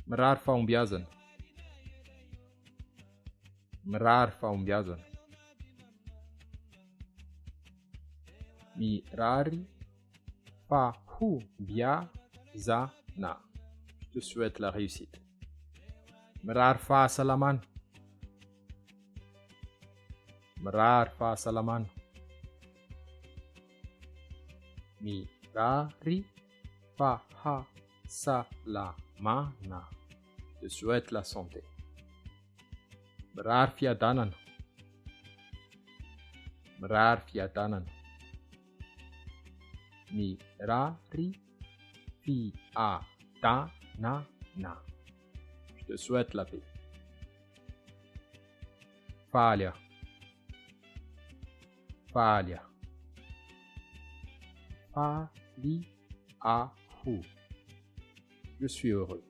Mirary fahombiazana. Mirary fahombiazana. Mirary fahombiazana. Je te souhaite la réussite. Mirary fahasalamana. Mirary fahasalamana. Mirary fahasalamana. Je souhaite la santé. Mirary fiadanana. Mirary fiadanana. Mirary fiadanana. Je te souhaite la paix. Falha. Falha. Faliahu. Je suis heureux.